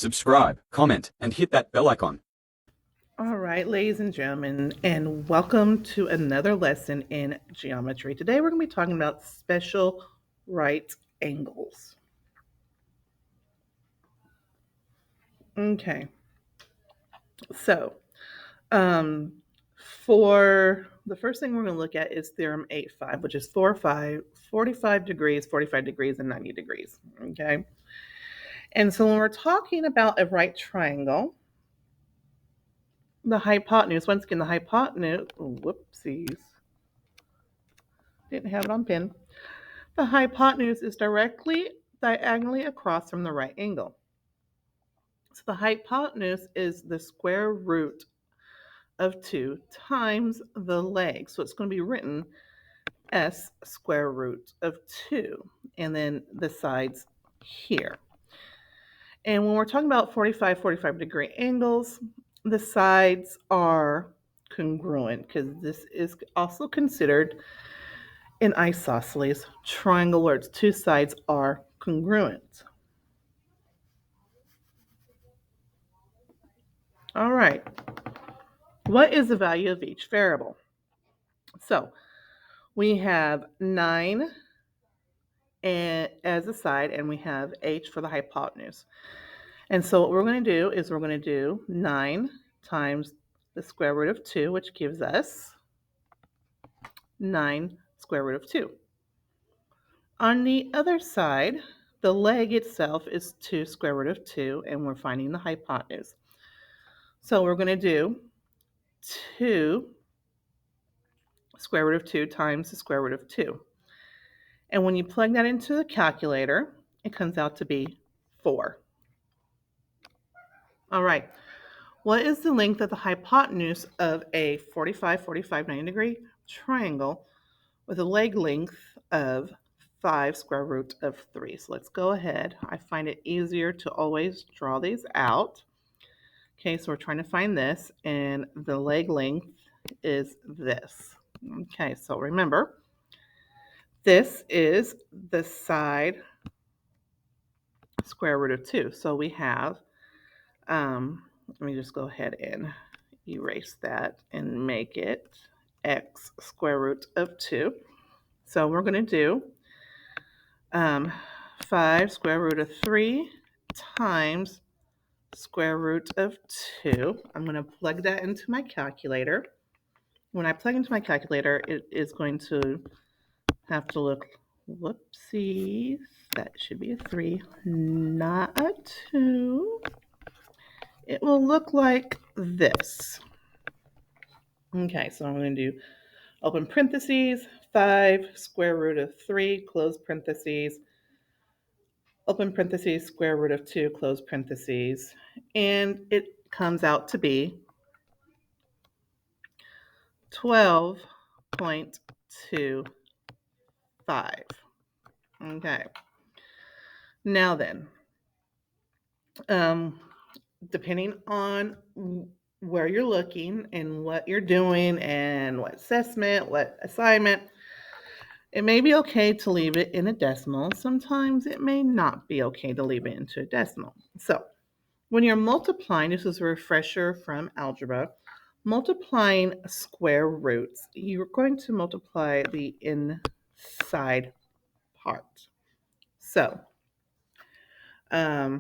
subscribe, comment, and hit that bell icon. All right, ladies and gentlemen, and welcome to another lesson in geometry. Today we're going to be talking about special right angles. Okay, so for the first thing we're going to look at is theorem 8.5, which is 45 degrees, 45 degrees, and 90 degrees. Okay, and so when we're talking about a right triangle, the hypotenuse, once again, the hypotenuse, whoopsies, didn't have it on pen. The hypotenuse is directly diagonally across from the right angle. So the hypotenuse is the square root of 2 times the leg. So it's going to be written s square root of 2, and then the sides here. And when we're talking about 45 degree angles, the sides are congruent because this is also considered an isosceles triangle where its two sides are congruent. All right. What is the value of each variable? So we have 9 as a side, and we have h for the hypotenuse. And so what we're going to do is we're going to do 9 times the square root of 2, which gives us 9 square root of 2. On the other side, the leg itself is 2 square root of 2, and we're finding the hypotenuse. So we're going to do 2 square root of 2 times the square root of 2. And when you plug that into the calculator, it comes out to be 4. All right. What is the length of the hypotenuse of a 45, 90 degree triangle with a leg length of 5 square root of 3? So let's go ahead. I find it easier to always draw these out. Okay, so we're trying to find this, and the leg length is this. Okay, so remember, this is the side square root of 2. So we have, let me just go ahead and erase that and make it x square root of 2. So we're going to do 5 square root of 3 times square root of 2. I'm going to plug that into my calculator. When I plug into my calculator, it is going to have to look, whoopsies, that should be a 3, not a 2. It will look like this. Okay, so I'm going to do open parentheses, 5 square root of 3, close parentheses, open parentheses, square root of 2, close parentheses, and it comes out to be 12.25. Okay. Now then, depending on where you're looking and what you're doing and what assessment, what assignment, it may be okay to leave it in a decimal. Sometimes it may not be okay to leave it into a decimal. So when you're multiplying, this is a refresher from algebra, multiplying square roots, you're going to multiply the inside part. So, my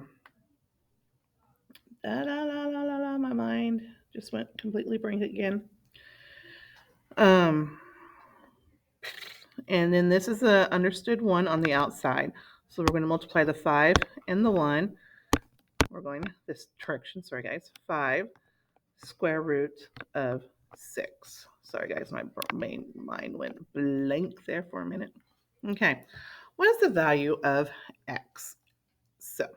mind just went completely blank again. And then this is a understood 1 on the outside. So we're going to multiply the 5 and the 1. We're going this direction. Sorry, guys. 5 square root of 6. Sorry, guys. My main mind went blank there for a minute. Okay. What is the value of x? So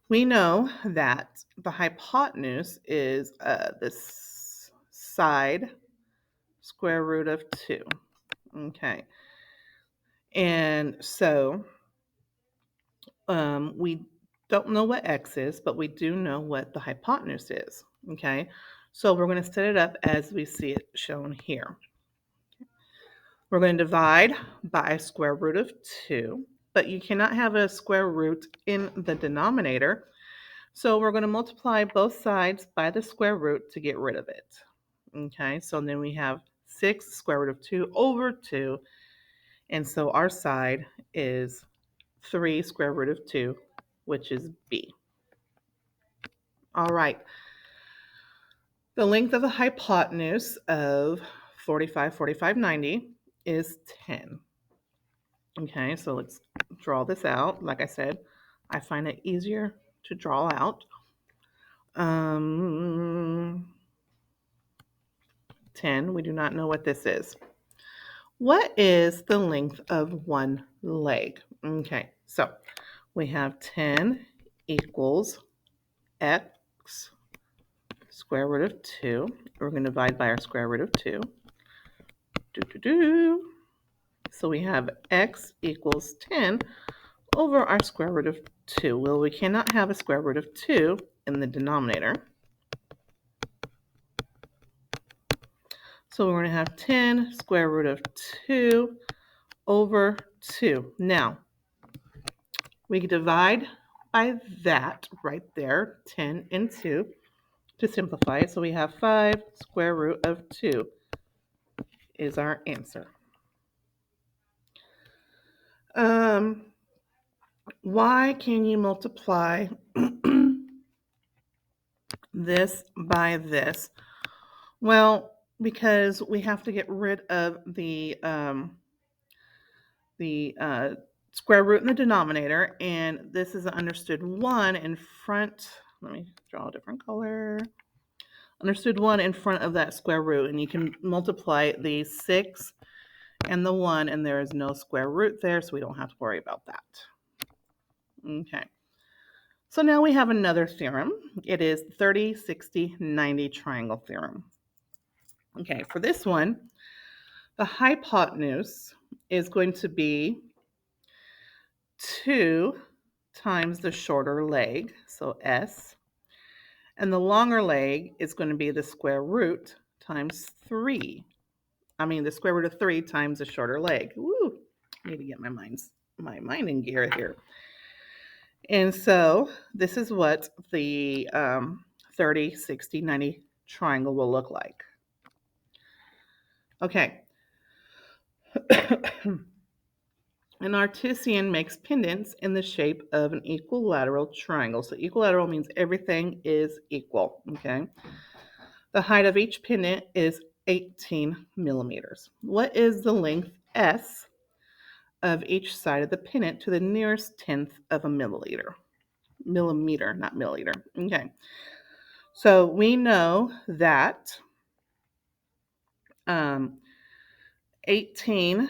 we know that the hypotenuse is this side square root of 2. Okay. And so we don't know what x is, but we do know what the hypotenuse is. Okay. So we're going to set it up as we see it shown here. We're going to divide by square root of 2, but you cannot have a square root in the denominator. So we're going to multiply both sides by the square root to get rid of it. Okay, so then we have 6 square root of 2 over 2. And so our side is 3 square root of 2, which is B. All right. The length of the hypotenuse of 45, 45, 90 is 10. Okay, so let's draw this out. Like I said, I find it easier to draw out. 10, we do not know what this is. What is the length of one leg? Okay, so we have 10 equals x square root of 2. We're going to divide by our square root of 2. So we have x equals 10 over our square root of 2. Well, we cannot have a square root of 2 in the denominator. So we're going to have 10 square root of 2 over 2. Now, we can divide by that right there, 10 and 2, to simplify it. So we have 5 square root of 2 is our answer. Why can you multiply this by this? Well, because we have to get rid of the square root in the denominator, and this is an understood 1 in front. Let me draw a different color. Understood 1 in front of that square root, and you can multiply the 6 and the 1, and there is no square root there, so we don't have to worry about that. Okay. So now we have another theorem. It is 30, 60, 90 triangle theorem. Okay, for this one, the hypotenuse is going to be 2 times the shorter leg, so S, and the longer leg is going to be the square root times 3. The square root of 3 times the shorter leg. Woo! I need to get my mind in gear here. And so this is what the 30, 60, 90 triangle will look like. Okay. An artisan makes pendants in the shape of an equilateral triangle. So equilateral means everything is equal, okay? The height of each pendant is 18 millimeters. What is the length S of each side of the pendant to the nearest tenth of a millimeter? Millimeter, not milliliter. Okay. So we know that 18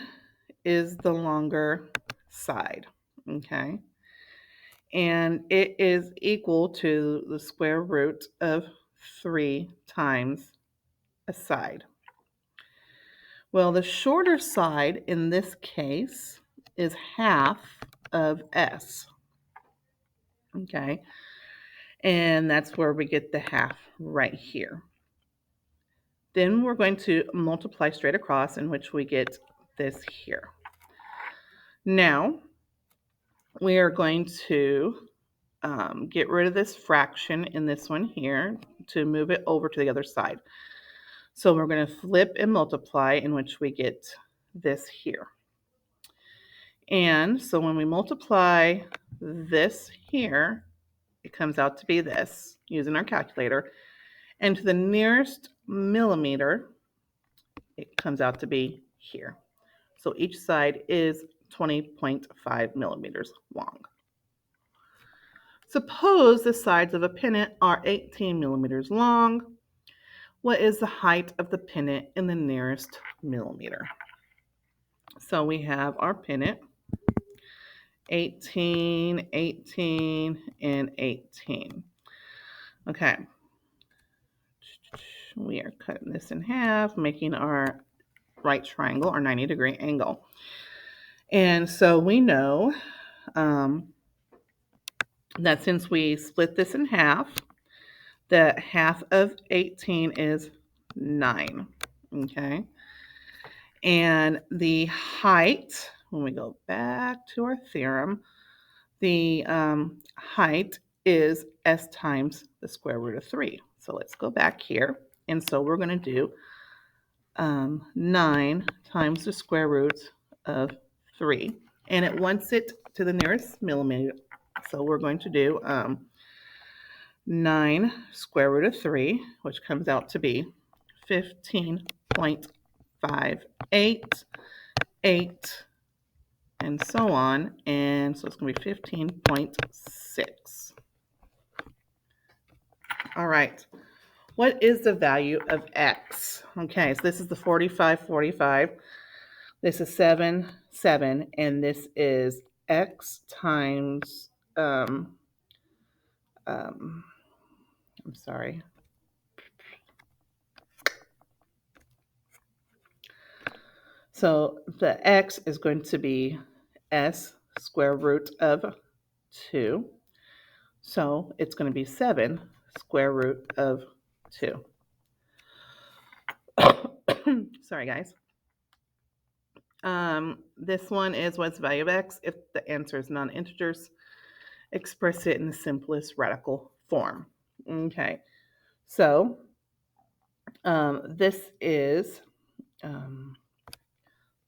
is the longer side, okay? And it is equal to the square root of 3 times a side. Well, the shorter side in this case is half of S, okay? And that's where we get the half right here. Then we're going to multiply straight across, in which we get this here. Now, we are going to get rid of this fraction in this one here to move it over to the other side. So we're going to flip and multiply, in which we get this here. And so when we multiply this here, it comes out to be this, using our calculator. And to the nearest millimeter, it comes out to be here. So each side is 20.5 millimeters long. Suppose the sides of a pendant are 18 millimeters long. What is the height of the pendant in the nearest millimeter? So we have our pendant, 18, 18, and 18. Okay. We are cutting this in half, making our right triangle, our 90-degree angle. And so we know that since we split this in half, that half of 18 is 9, okay? And the height, when we go back to our theorem, the height is s times the square root of 3. So let's go back here. And so we're going to do 9 times the square root of 3. And it wants it to the nearest millimeter. So we're going to do 9 square root of 3, which comes out to be 15.58, 8, and so on. And so it's going to be 15.6. All right. What is the value of x? Okay, so this is the 45, 45. This is 7, 7, and this is x times, I'm sorry. So the x is going to be s square root of 2. So it's going to be 7 square root of 2. Sorry, guys. This one is what's the value of x? If the answer is non-integers, express it in the simplest radical form. Okay, so this is,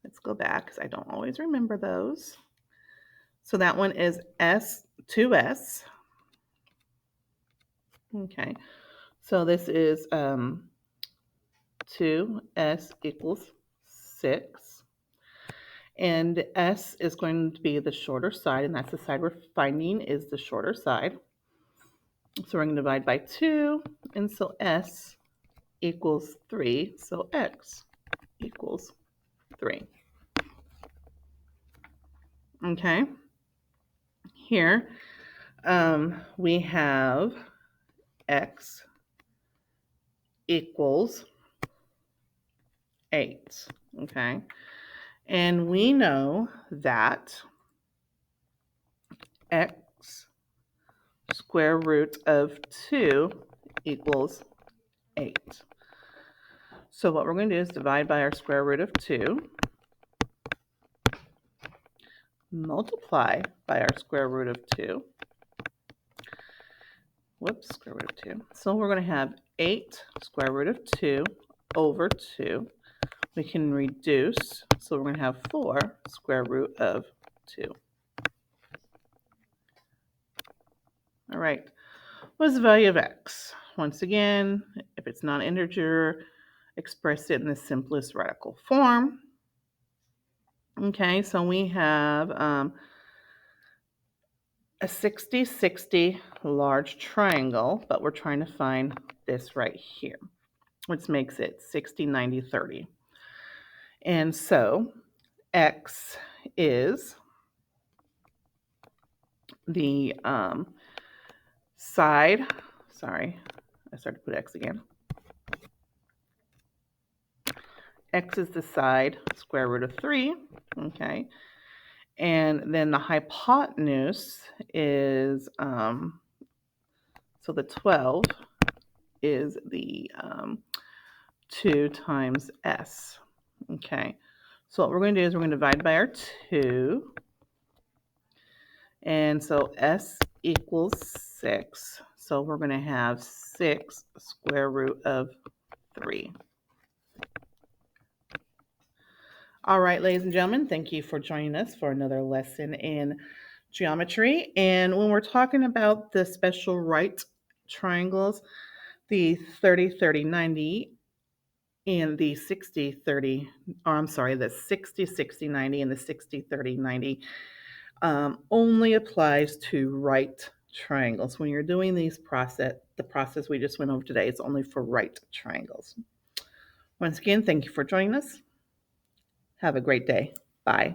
let's go back because I don't always remember those. So that one is s, 2s. Okay, so this is 2s equals 6. And s is going to be the shorter side, and that's the side we're finding is the shorter side. So we're going to divide by 2, and so s equals 3, so x equals 3. Okay, here we have x equals 8, okay? And we know that x square root of 2 equals 8. So what we're going to do is divide by our square root of 2, multiply by our square root of 2, square root of 2. So we're going to have 8 square root of 2 over 2. We can reduce, so we're going to have 4 square root of 2. All right, what is the value of x? Once again, if it's non-integer, express it in the simplest radical form. Okay, so we have a 60-60 large triangle, but we're trying to find this right here, which makes it 60-90-30. And so x is the side, sorry, I started to put x again. X is the side square root of 3, okay? And then the hypotenuse is, so the 12 is the 2 times s, okay? So what we're going to do is we're going to divide by our 2. And so s equals 6. So we're going to have 6 square root of 3. All right, ladies and gentlemen, thank you for joining us for another lesson in geometry. And when we're talking about the special right triangles, the 30-30-90 and the 60-30, or I'm sorry, the 60-60-90 and the 60-30-90 only applies to right triangles. When you're doing these the process we just went over today is only for right triangles. Once again, thank you for joining us. Have a great day. Bye.